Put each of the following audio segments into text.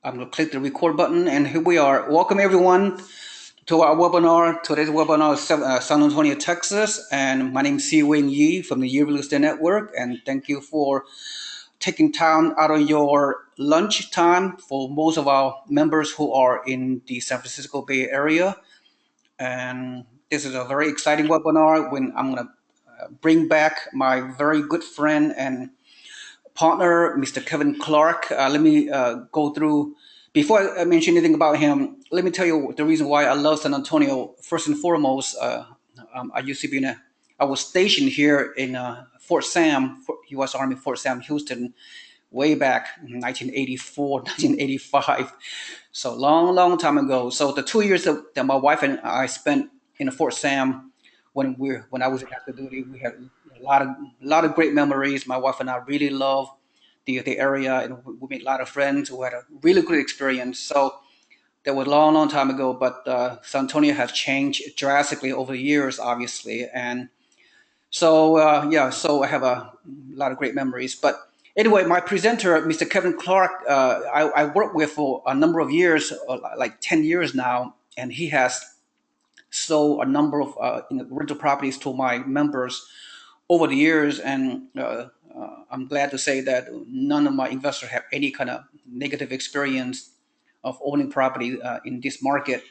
I'm going to click the record button, and here we are. Welcome, everyone, to our webinar. Today's webinar is San Antonio, Texas, and my name is Seewing Yee from the Yee Real Estate Network, and thank you for taking time out of your lunch time for most of our members who are in the San Francisco Bay Area. And this is a very exciting webinar when I'm going to bring back my very good friend and partner, Mr. Kevin Clark. Let me go through, before I mention anything about him, let me tell you the reason why I love San Antonio. First and foremost, I used to be I was stationed here in Fort Sam, U.S. Army Fort Sam, Houston, way back in 1984, 1985. So long, long time ago. So the 2 years that my wife and I spent in Fort Sam when I was in active duty, we had a lot of great memories. My wife and I really love the area, and we made a lot of friends. We had a really good experience. So that was a long, long time ago. But San Antonio has changed drastically over the years, obviously, and so I have a lot of great memories. But anyway, my presenter, Mr. Kevin Clark, I worked with for a number of years, like 10 years now, and he has sold a number of rental properties to my members over the years. And I'm glad to say that none of my investors have any kind of negative experience of owning property in this market.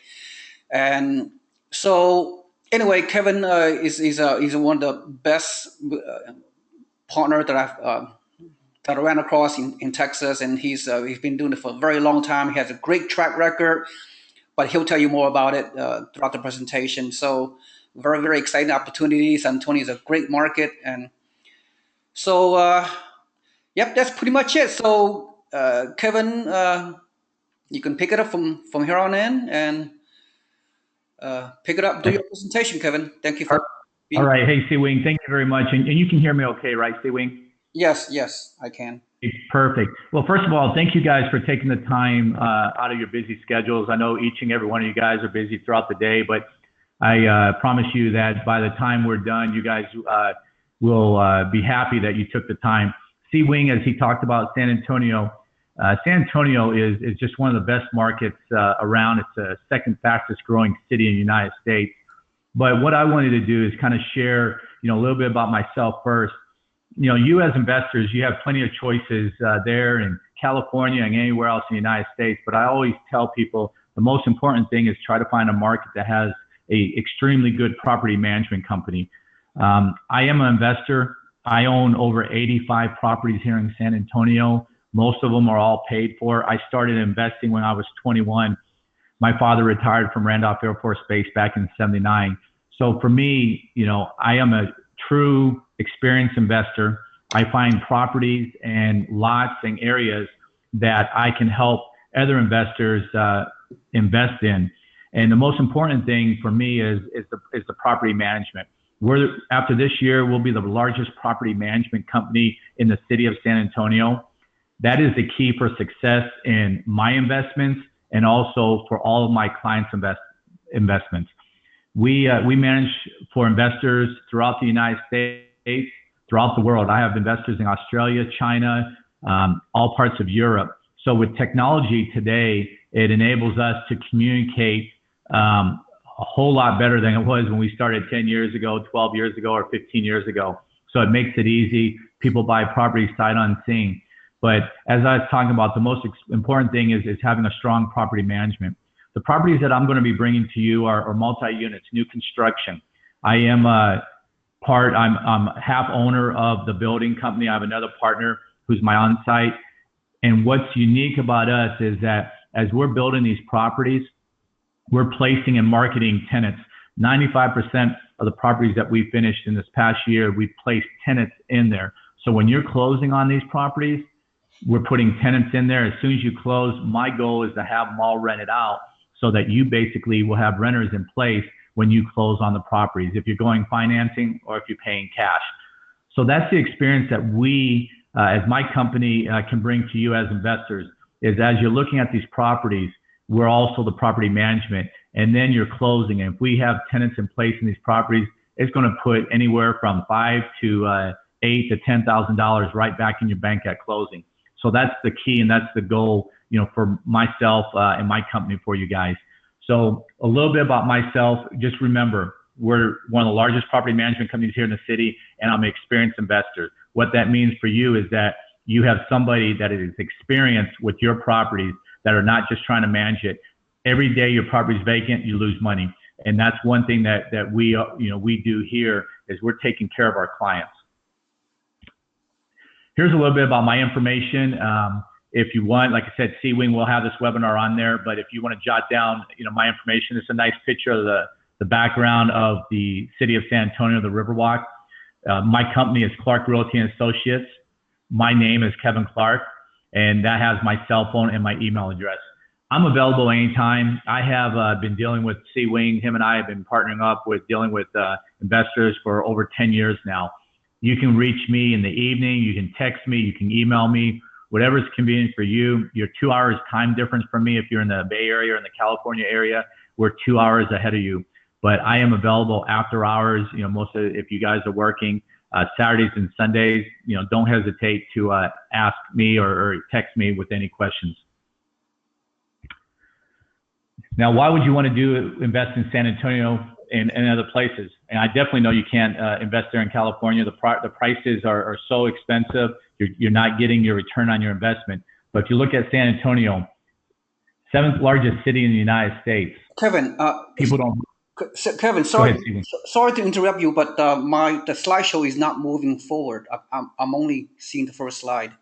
And so anyway, Kevin is one of the best partner that I ran across in Texas, and he's been doing it for a very long time. He has a great track record, but he'll tell you more about it throughout the presentation. So very, very exciting opportunity. San Antonio is a great market, and so yep, that's pretty much it. So Kevin, you can pick it up from here on in, and pick it up. Do your presentation, Kevin. Thank you for All being. right. Hey, Seewing, thank you very much. And you can hear me okay, right, Seewing? Yes, yes, I can. Perfect. Well, first of all, thank you guys for taking the time out of your busy schedules. I know each and every one of you guys are busy throughout the day, but I promise you that by the time we're done, you guys will be happy that you took the time. Seewing, as he talked about San Antonio, San Antonio is just one of the best markets around. It's the second fastest growing city in the United States. But what I wanted to do is kind of share, a little bit about myself first. You as investors, you have plenty of choices there in California and anywhere else in the United States. But I always tell people the most important thing is try to find a market that has a extremely good property management company. I am an investor. I own over 85 properties here in San Antonio. Most of them are all paid for. I started investing when I was 21. My father retired from Randolph Air Force Base back in '79. So for me, I am a true experienced investor. I find properties and lots and areas that I can help other investors invest in. And the most important thing for me is the property management. After this year, we'll be the largest property management company in the city of San Antonio. That is the key for success in my investments and also for all of my clients' investments. We manage for investors throughout the United States, throughout the world. I have investors in Australia, China, all parts of Europe. So with technology today, it enables us to communicate a whole lot better than it was when we started 10 years ago, 12 years ago, or 15 years ago. So it makes it easy. People buy properties sight unseen. But as I was talking about, the most important thing is having a strong property management. The properties that I'm going to be bringing to you are multi-units, new construction. I am I'm half owner of the building company. I have another partner who's my on-site. And what's unique about us is that as we're building these properties, we're placing and marketing tenants. 95% of the properties that we finished in this past year, we placed tenants in there. So when you're closing on these properties, we're putting tenants in there. As soon as you close, my goal is to have them all rented out so that you basically will have renters in place when you close on the properties, if you're going financing or if you're paying cash. So that's the experience that we, as my company, can bring to you as investors, is as you're looking at these properties, we're also the property management, and then you're closing. And if we have tenants in place in these properties, it's going to put anywhere from $5,000 to $8,000 to $10,000 right back in your bank at closing. So that's the key, and that's the goal for myself and my company for you guys. So a little bit about myself. Just remember, we're one of the largest property management companies here in the city, and I'm an experienced investor. What that means for you is that you have somebody that is experienced with your properties that are not just trying to manage it. Every day your property is vacant, you lose money. And that's one thing that we do here is we're taking care of our clients. Here's a little bit about my information. If you want, like I said, Seewing will have this webinar on there, but if you want to jot down, my information, it's a nice picture of the background of the city of San Antonio, the Riverwalk. My company is Clark Realty and Associates. My name is Kevin Clark, and that has my cell phone and my email address. I'm available anytime. I have been dealing with Seewing. Him and I have been partnering up with dealing with investors for over 10 years now. You can reach me in the evening. You can text me. You can email me. Whatever's convenient for you. You're 2 hours time difference from me. If you're in the Bay Area or in the California area, we're 2 hours ahead of you. But I am available after hours. If you guys are working Saturdays and Sundays, don't hesitate to ask me or text me with any questions. Now, why would you want to invest in San Antonio and other places? And I definitely know you can't invest there in California. The prices are so expensive. You're not getting your return on your investment. But if you look at San Antonio, 7th largest city in the United States. Kevin, people don't. Kevin, sorry to interrupt you, but the slideshow is not moving forward. I'm only seeing the first slide.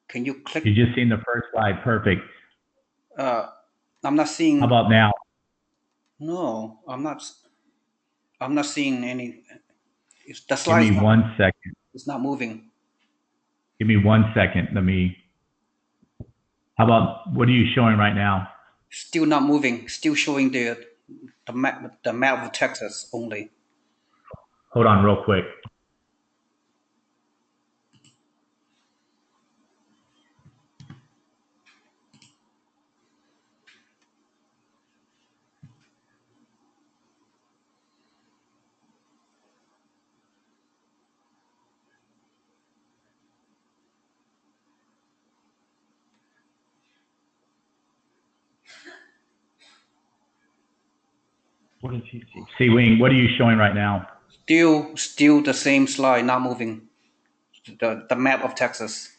Can you click? You just seen the first slide. Perfect. I'm not seeing. How about now? No, I'm not seeing any. The slide. Give me 1 second. It's not moving. Give me 1 second. How about, what are you showing right now? Still not moving. Still showing the map of Texas only. Hold on real quick. What did you see? Seewing, what are you showing right now? Still the same slide, not moving. The map of Texas.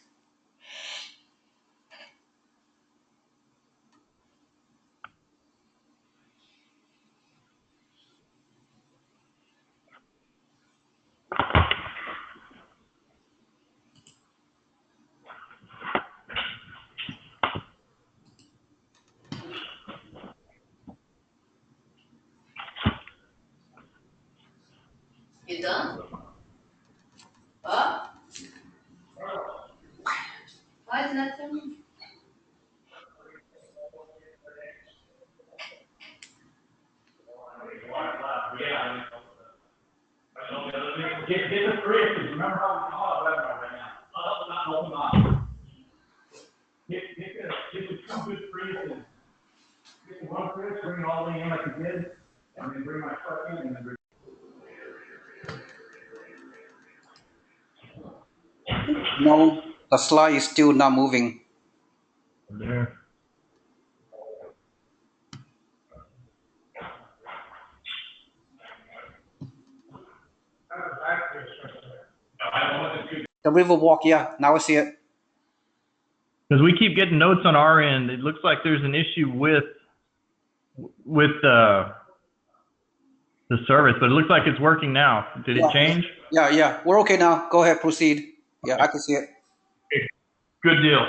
You done? What? Why is that done? Get the fridge. Remember how we call it webinar right now. Not open up. Get the 2 good freezes. Get the 1 fridge, bring it all the way in like you did, and then bring my truck in and then bring. No, the slide is still not moving. There. The Riverwalk, yeah, now I see it. Because we keep getting notes on our end. It looks like there's an issue with the service, but it looks like it's working now. Did it change? Yeah, we're okay now. Go ahead, proceed. Yeah, I can see it. Good deal.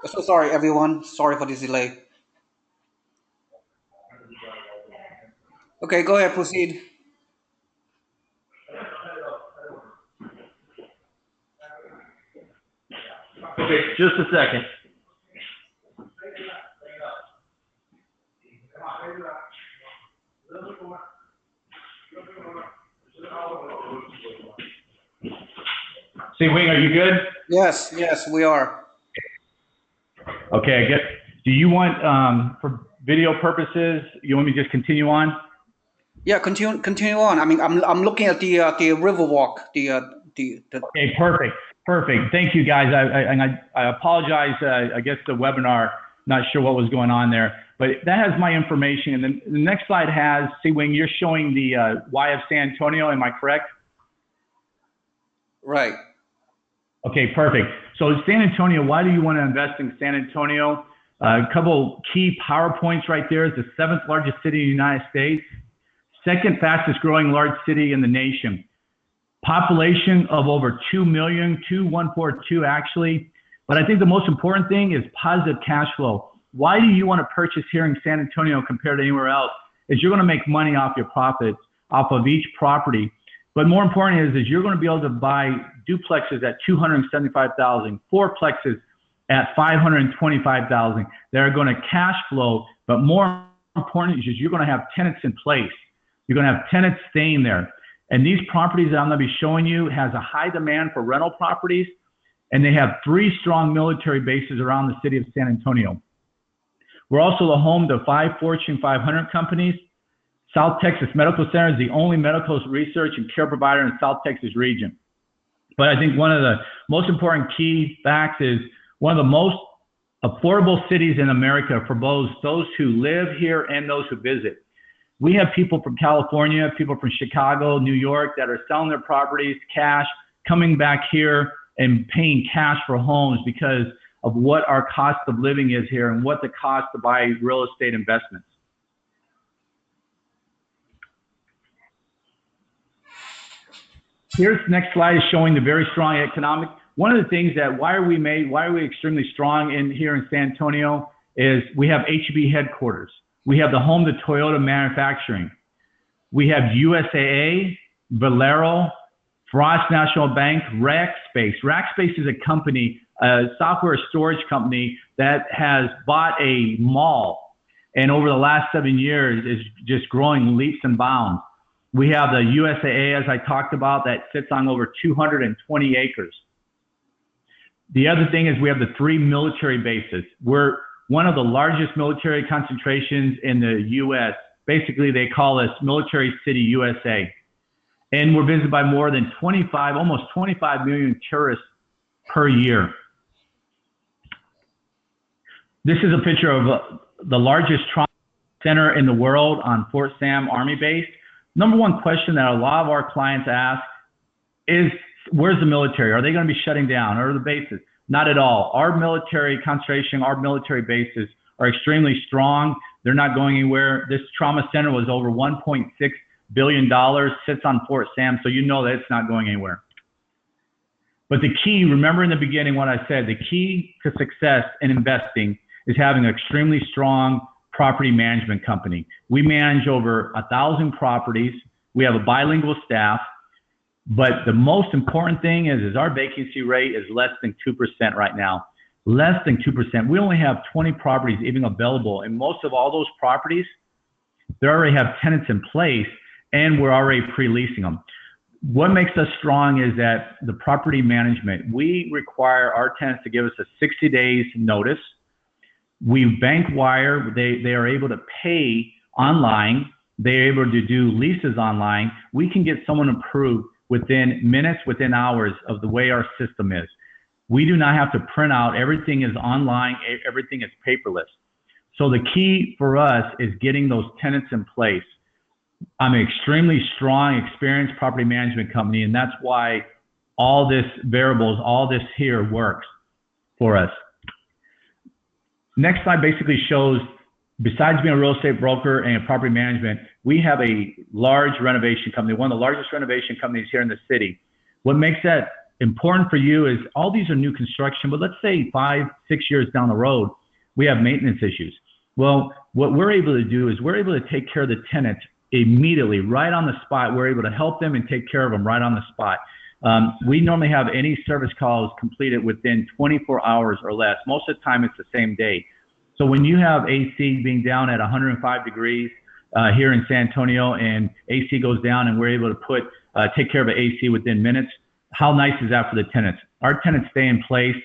So sorry, everyone. Sorry for this delay. Okay, go ahead, proceed. Okay, just a second. Seewing, are you good? Yes, we are. Okay, I guess. Do you want, for video purposes, you want me to just continue on? Yeah, continue on. I mean, I'm looking at the Riverwalk. Okay, perfect. Perfect. Thank you, guys. I apologize. I guess the webinar, not sure what was going on there, but that has my information. And then the next slide has, Seewing, you're showing the why of San Antonio. Am I correct? Right. Okay, perfect. So San Antonio, why do you want to invest in San Antonio? A couple key PowerPoints right there. It's the 7th largest city in the United States, 2nd fastest growing large city in the nation. Population of over 2 million, 2,142 actually. But I think the most important thing is positive cash flow. Why do you want to purchase here in San Antonio compared to anywhere else? Is you're going to make money off your profits, off of each property. But more important is you're going to be able to buy duplexes at $275,000, fourplexes at $525,000. They're going to cash flow, but more important is you're going to have tenants in place. You're going to have tenants staying there. And these properties that I'm going to be showing you has a high demand for rental properties, and they have 3 strong military bases around the city of San Antonio. We're also the home to 5 Fortune 500 companies. South Texas Medical Center is the only medical research and care provider in the South Texas region. But I think one of the most important key facts is one of the most affordable cities in America for both those who live here and those who visit. We have people from California, people from Chicago, New York that are selling their properties cash, coming back here and paying cash for homes because of what our cost of living is here and what the cost to buy real estate investments. Here's the next slide is showing the very strong economic. One of the things that why are we extremely strong in here in San Antonio is we have HEB headquarters. We have the home to Toyota manufacturing. We have USAA, Valero, Frost National Bank, Rackspace. Rackspace is a company, a software storage company that has bought a mall and over the last 7 years is just growing leaps and bounds. We have the USAA, as I talked about, that sits on over 220 acres. The other thing is we have the 3 military bases. We're one of the largest military concentrations in the U.S. Basically, they call us Military City USA. And we're visited by more than almost 25 million tourists per year. This is a picture of the largest trauma center in the world on Fort Sam Army Base. Number one question that a lot of our clients ask is, where's the military? Are they going to be shutting down? Or the bases? Not at all. Our military concentration, our military bases are extremely strong. They're not going anywhere. This trauma center was over $1.6 billion, sits on Fort Sam, so you know that it's not going anywhere. But the key, remember in the beginning what I said, the key to success in investing is having an extremely strong property management company. We manage over 1,000 properties. We have a bilingual staff. But the most important thing is our vacancy rate is less than 2% right now. Less than 2%. We only have 20 properties even available. And most of all those properties, they already have tenants in place and we're already pre-leasing them. What makes us strong is that the property management, we require our tenants to give us a 60 days notice. We bank wire, they are able to pay online. They're able to do leases online. We can get someone approved within minutes, within hours of the way our system is. We do not have to print out. Everything is online. Everything is paperless. So the key for us is getting those tenants in place. I'm an extremely strong, experienced property management company, and that's why all this variables, all this here works for us. Next slide basically shows, besides being a real estate broker and property management, we have a large renovation company, one of the largest renovation companies here in the city. What makes that important for you is all these are new construction, but let's say 5, 6 years down the road, we have maintenance issues. Well, what we're able to do is we're able to take care of the tenants immediately, right on the spot. We're able to help them and take care of them right on the spot. We normally have any service calls completed within 24 hours or less. Most of the time it's the same day. So when you have AC being down at 105 degrees here in San Antonio and AC goes down and we're able to take care of the AC within minutes, how nice is that for the tenants? Our tenants stay in place.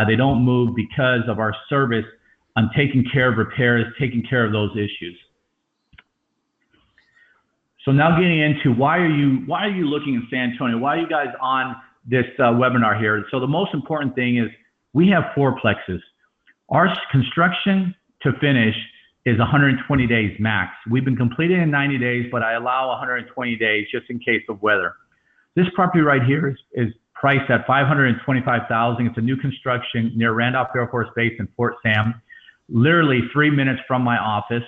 They don't move because of our service on taking care of repairs, taking care of those issues. So now getting into why are you looking in San Antonio? Why are you guys on this webinar here. So the most important thing is we have fourplexes. Our construction to finish is 120 days max. We've been completed in 90 days, but I allow 120 days just in case of weather. This property right here is priced at $525,000. It's a new construction near Randolph Air Force Base in Fort Sam, literally 3 minutes from my office.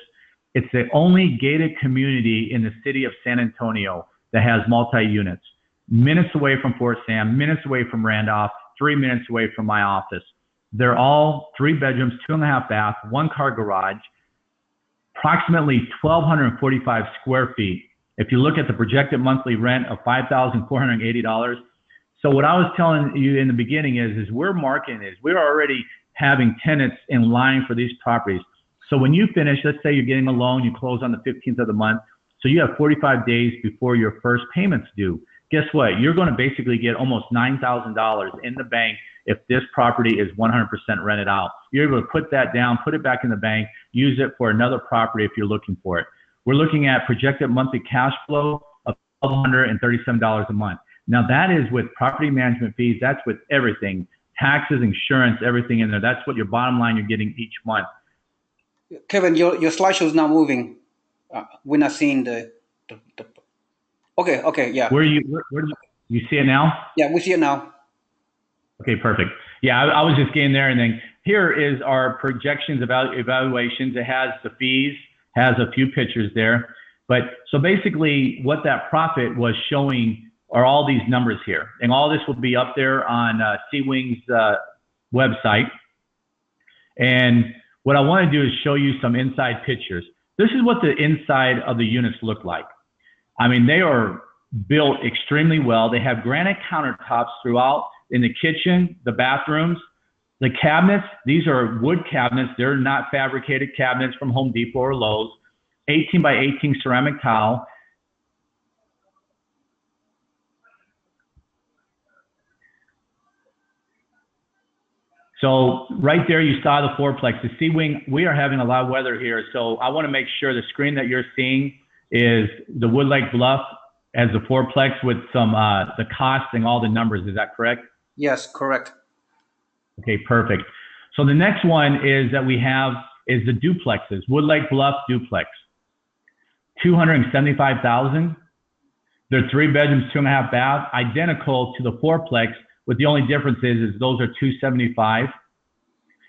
It's the only gated community in the city of San Antonio that has multi-units. Minutes away from Fort Sam, minutes away from Randolph, 3 minutes away from my office. They're all 3 bedrooms, 2.5 bath, 1-car garage, approximately 1,245 square feet. If you look at the projected monthly rent of $5,480. So what I was telling you in the beginning is we're marketing this. We're already having tenants in line for these properties. So when you finish, let's say you're getting a loan, you close on the 15th of the month. So you have 45 days before your first payment's due. Guess what? You're going to basically get almost $9,000 in the bank if this property is 100% rented out. You're able to put that down, put it back in the bank, use it for another property if you're looking for it. We're looking at projected monthly cash flow of $1,237 a month. Now that is with property management fees. That's with everything, taxes, insurance, everything in there. That's what your bottom line you're getting each month. Kevin, your slideshow is not moving. We're not seeing the okay, yeah. Where do you see it now? Yeah, we see it now. Okay, perfect. Yeah, I was just getting there, and then here is our projections evaluations. It has the fees, has a few pictures there. But so basically what that profit was showing are all these numbers here. And all this will be up there on Seewing's website. And what I want to do is show you some inside pictures. This is what the inside of the units look like. I mean, they are built extremely well. They have granite countertops throughout in the kitchen, the bathrooms, the cabinets. These are wood cabinets. They're not fabricated cabinets from Home Depot or Lowe's. 18 by 18 ceramic tile. So right there, you saw the fourplex. The Seewing, we are having a lot of weather here. So I want to make sure the screen that you're seeing is the Wood Lake Bluff as the fourplex with some, the cost and all the numbers. Is that correct? Yes, correct. Okay, perfect. So the next one is that we have is the duplexes, Wood Lake Bluff duplex, 275,000. They're 3 bedrooms, 2.5 bath, identical to the fourplex, with the only difference is those are 275,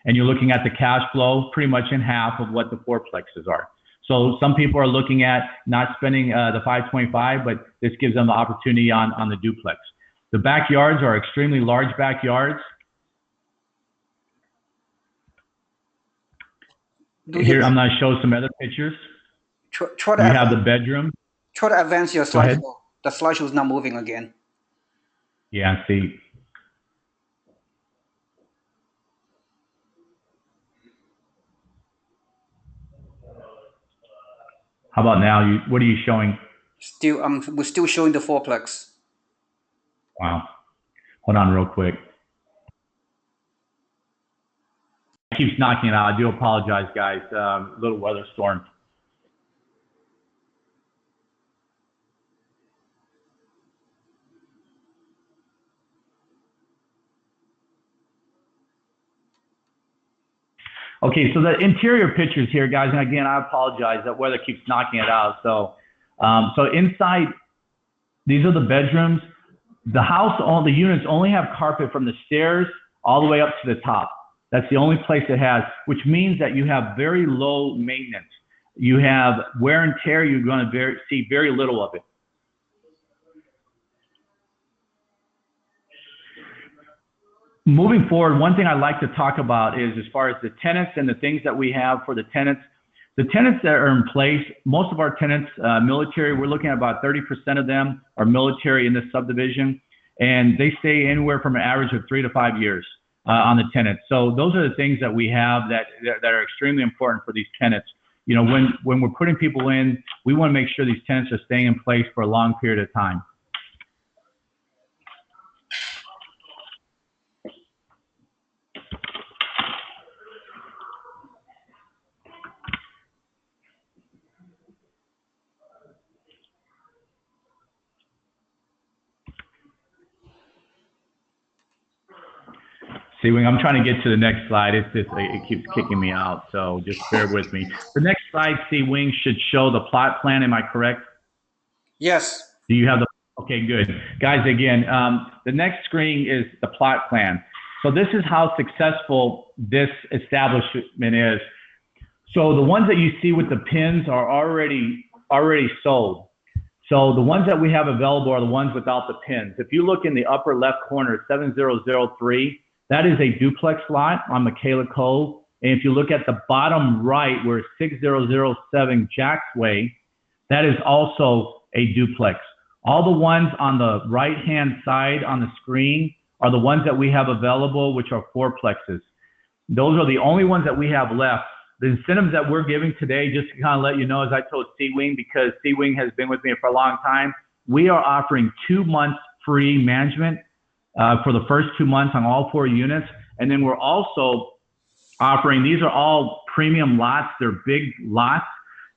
and you're looking at the cash flow pretty much in half of what the fourplexes are. So some people are looking at not spending the 525, but this gives them the opportunity on the duplex. The backyards are extremely large backyards. Here, I'm going to show some other pictures. Try You have the bedroom. Try to advance your slideshow. The slideshow is not moving again. Yeah, see. How about now? What are you showing? Still, we're still showing the fourplex. Wow. Hold on real quick. It keeps knocking it out. I do apologize, guys. Little weather storm. Okay, so the interior pictures here, guys, and again, I apologize. That weather keeps knocking it out. So, so inside, these are the bedrooms. The house, all the units only have carpet from the stairs all the way up to the top. That's the only place it has, which means that you have very low maintenance. You have wear and tear. You're going to see very little of it. Moving forward, one thing I'd like to talk about is as far as the tenants and the things that we have for the tenants. The tenants that are in place, most of our tenants, military, we're looking at about 30% of them are military in this subdivision, and they stay anywhere from an average of 3 to 5 years on the tenants. So those are the things that we have that are extremely important for these tenants. You know, when we're putting people in, we want to make sure these tenants are staying in place for a long period of time. Seewing, I'm trying to get to the next slide. It's just, it keeps kicking me out. So just bear with me. The next slide, Seewing, should show the plot plan. Am I correct? Yes. Do you have the, okay, good. Guys, again, the next screen is the plot plan. So this is how successful this establishment is. So the ones that you see with the pins are already sold. So the ones that we have available are the ones without the pins. If you look in the upper left corner, 7003, that is a duplex lot on Michaela Cove. And if you look at the bottom right, where 6007 Jacks Way, that is also a duplex. All the ones on the right-hand side on the screen are the ones that we have available, which are fourplexes. Those are the only ones that we have left. The incentives that we're giving today, just to kind of let you know, as I told Seewing, because Seewing has been with me for a long time, we are offering 2 months free management for the first 2 months on all 4 units. And then we're also offering, these are all premium lots. They're big lots,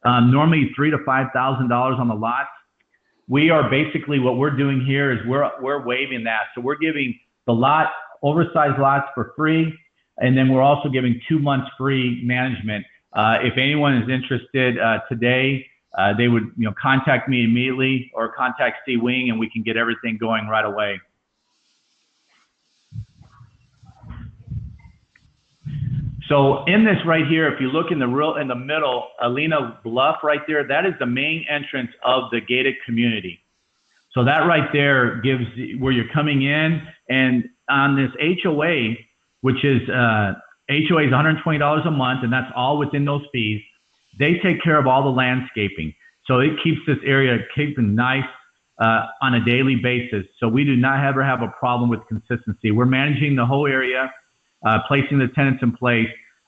normally $3,000 to $5,000 on the lots. We are basically, what we're doing here is we're waiving that. So we're giving the lot, oversized lots for free. And then we're also giving 2 months free management. If anyone is interested today, they would contact me immediately or contact Seewing, and we can get everything going right away. So in this right here, if you look in the middle, Alina Bluff right there, that is the main entrance of the gated community. So that right there gives where you're coming in, and on this HOA, which is HOA is $120 a month, and that's all within those fees. They take care of all the landscaping. So it keeps this area keeping nice on a daily basis. So we do not ever have a problem with consistency. We're managing the whole area, placing the tenants in place,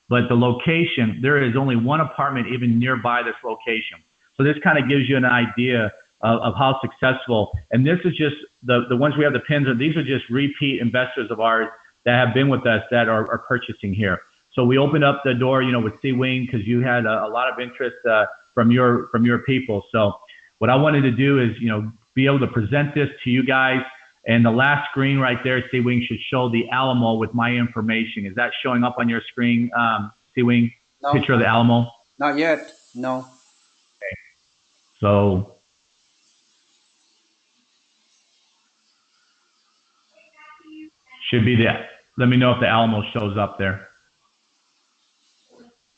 but the location, there is only one apartment even nearby this location. So this kind of gives you an idea of how successful. And this is just the ones we have the pins on. These are just repeat investors of ours that have been with us that are purchasing here. So we opened up the door, with Seewing, because you had a lot of interest from your people. So what I wanted to do is, be able to present this to you guys. And the last screen right there, Seewing, should show the Alamo with my information. Is that showing up on your screen, Seewing? No. Picture of the Alamo? Not yet. No. Okay. So should be that. Let me know if the Alamo shows up there.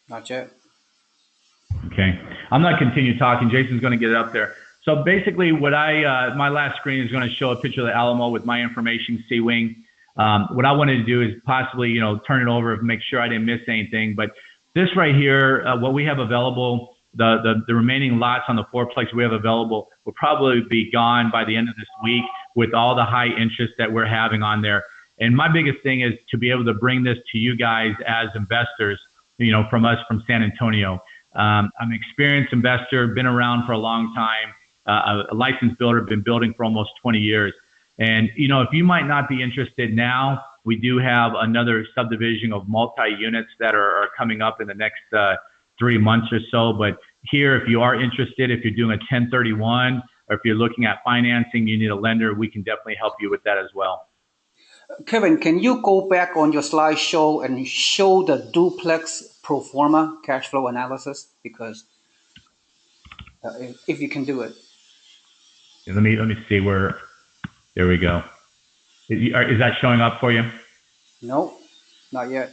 Not yet. Okay. I'm not continue talking. Jason's going to get it up there. So basically what my last screen is going to show a picture of the Alamo with my information, Seewing. What I wanted to do is possibly, turn it over and make sure I didn't miss anything. But this right here, what we have available, the remaining lots on the fourplex we have available will probably be gone by the end of this week with all the high interest that we're having on there. And my biggest thing is to be able to bring this to you guys as investors, from San Antonio. I'm an experienced investor, been around for a long time, a licensed builder, been building for almost 20 years. And, if you might not be interested now, we do have another subdivision of multi-units that are coming up in the next 3 months or so. But here, if you are interested, if you're doing a 1031, or if you're looking at financing, you need a lender, we can definitely help you with that as well. Kevin, can you go back on your slideshow and show the duplex pro forma cash flow analysis? Because if you can do it. Let me see where. There we go. Is that showing up for you? No, not yet.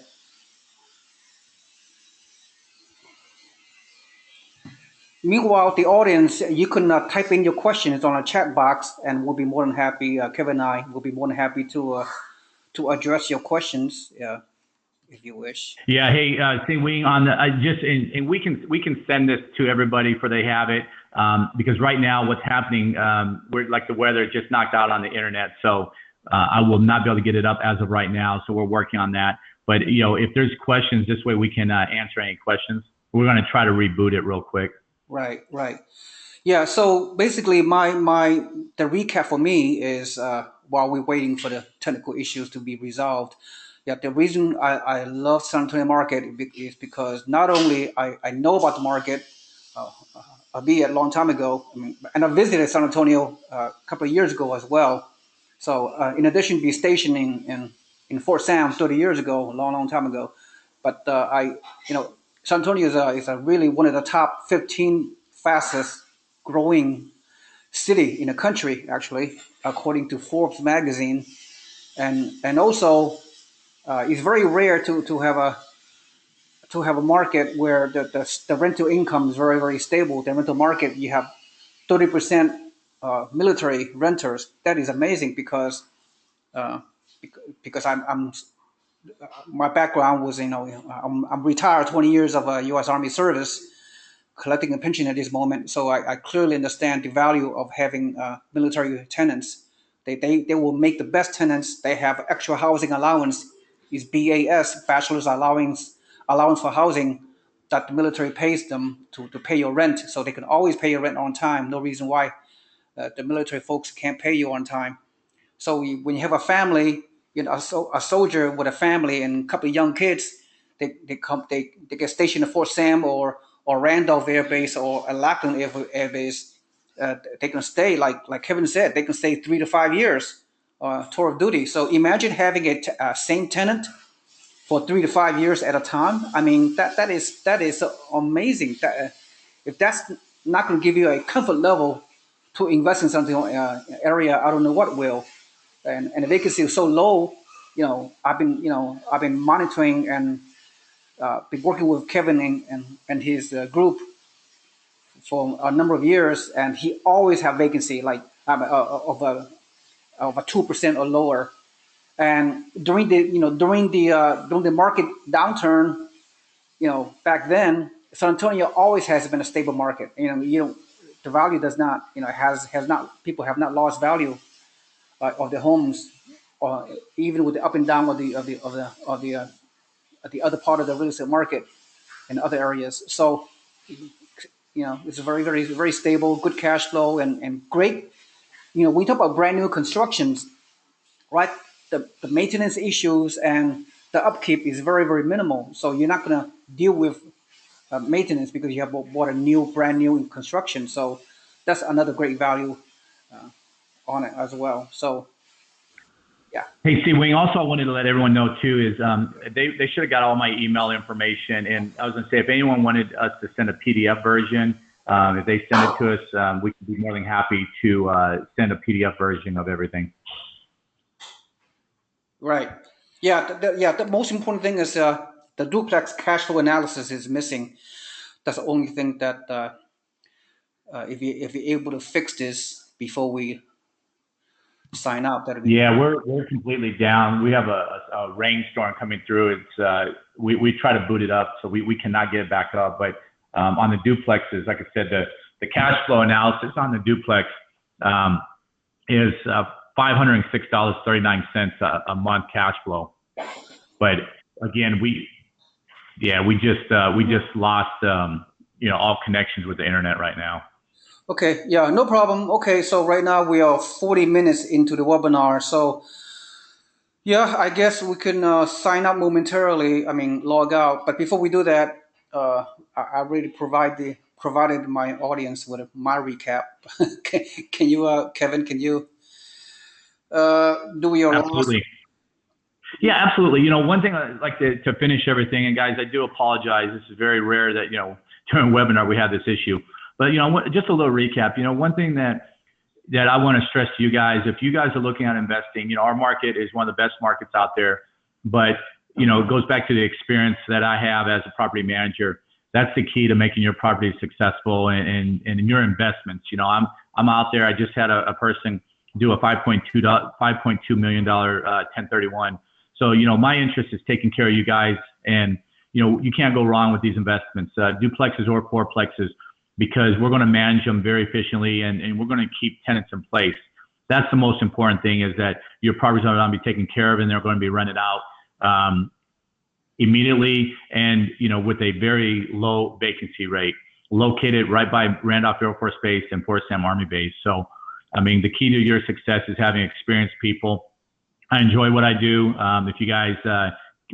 Meanwhile, the audience, you can type in your questions on a chat box, and we'll be more than happy. Kevin and I will be more than happy to address your questions, if you wish. Yeah. Hey, Seewing, on the and we can send this to everybody for they have it, because right now what's happening, we're like the weather just knocked out on the internet, so I will not be able to get it up as of right now. So we're working on that. But if there's questions, this way we can answer any questions. We're going to try to reboot it real quick. Right. Yeah, so basically the recap for me is while we're waiting for the technical issues to be resolved, yeah, the reason I love San Antonio market is because not only I know about the market, albeit a long time ago, and I visited San Antonio a couple of years ago as well. So in addition to be stationed in in Fort Sam 30 years ago, a long, long time ago. But San Antonio is a really one of the top 15 fastest growing city in the country, actually, according to Forbes magazine. And also, it's very rare to have a market where the rental income is very, very stable. The rental market, you have 30% military renters. That is amazing uh, because I'm my background was, I'm retired 20 years of U.S. Army service, collecting a pension at this moment. So I clearly understand the value of having military tenants. They will make the best tenants. They have extra housing allowance, is BAS, bachelor's allowance for housing, that the military pays them to pay your rent. So they can always pay your rent on time. No reason why the military folks can't pay you on time. So when you have a family, a soldier with a family and a couple of young kids, they get stationed at Fort Sam or Randolph Air Base or Lackland Air Base. They can stay like Kevin said, they can stay 3 to 5 years tour of duty. So imagine having a same tenant for 3 to 5 years at a time. I mean that is amazing. If that's not going to give you a comfort level to invest in something area, I don't know what will. And the vacancy is so low. I've been monitoring and been working with Kevin and his group for a number of years, and he always have vacancy like of a 2% or lower. And during the market downturn, back then, San Antonio always has been a stable market. The value does not, has not, people have not lost value of the homes, or even with the up and down of the other part of the real estate market in other areas. So it's very, very, very stable, good cash flow, and great. We talk about brand new constructions, right? The maintenance issues and the upkeep is very, very minimal. So you're not going to deal with maintenance because you have bought a brand new construction. So that's another great value on it as well. So yeah. Hey, Seewing, also I wanted to let everyone know too is they should have got all my email information. And I was going to say, if anyone wanted us to send a PDF version, if they send it to us, we could be more than happy to send a PDF version of everything. Right. Yeah. The most important thing is the duplex cash flow analysis is missing. That's the only thing that if you're able to fix this before we sign up, that'll be Yeah, we're completely down. We have a rainstorm coming through. It's we try to boot it up, so we cannot get it back up. But on the duplexes, like I said, the cash flow analysis on the duplex is $506.39 a month cash flow. But again, we just lost all connections with the internet right now. Okay. Yeah, no problem. Okay, so right now we are 40 minutes into the webinar. So yeah, I guess we can sign up momentarily. I mean, log out. But before we do that, I already provided my audience with my recap. Can you, Kevin? Can you do your Absolutely. last? Yeah, absolutely. One thing I'd like to finish everything, and guys, I do apologize. This is very rare that, during a webinar we have this issue. But, just a little recap. One thing that I want to stress to you guys, if you guys are looking at investing, our market is one of the best markets out there. But, it goes back to the experience that I have as a property manager. That's the key to making your property successful and in your investments. I'm out there. I just had a person do a $5.2 million 1031. So, my interest is taking care of you guys, and, you can't go wrong with these investments, duplexes or fourplexes, because we're going to manage them very efficiently and we're going to keep tenants in place. That's the most important thing, is that your properties are going to be taken care of and they're going to be rented out immediately and, with a very low vacancy rate, located right by Randolph Air Force Base and Fort Sam Army Base. So, I mean, the key to your success is having experienced people. I enjoy what I do. If you guys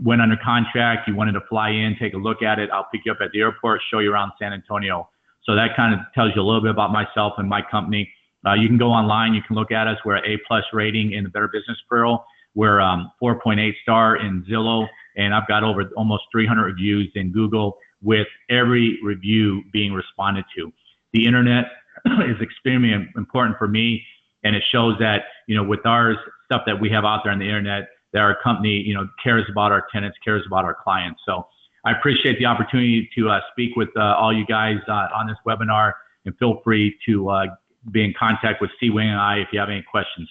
went under contract, you wanted to fly in, take a look at it, I'll pick you up at the airport, show you around San Antonio. So that kind of tells you a little bit about myself and my company. You can go online, you can look at us. We're an A+ rating in the Better Business Bureau. We're 4.8 star in Zillow, and I've got over almost 300 reviews in Google, with every review being responded to. The internet is extremely important for me, and it shows that, with our stuff that we have out there on the internet, that our company, cares about our tenants, cares about our clients. So I appreciate the opportunity to speak with all you guys on this webinar, and feel free to be in contact with Seewing and I if you have any questions.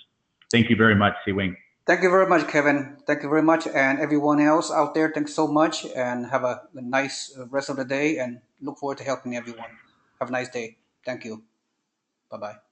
Thank you very much, Seewing. Thank you very much, Kevin. Thank you very much. And everyone else out there, thanks so much, and have a nice rest of the day, and look forward to helping everyone. Have a nice day. Thank you. Bye-bye.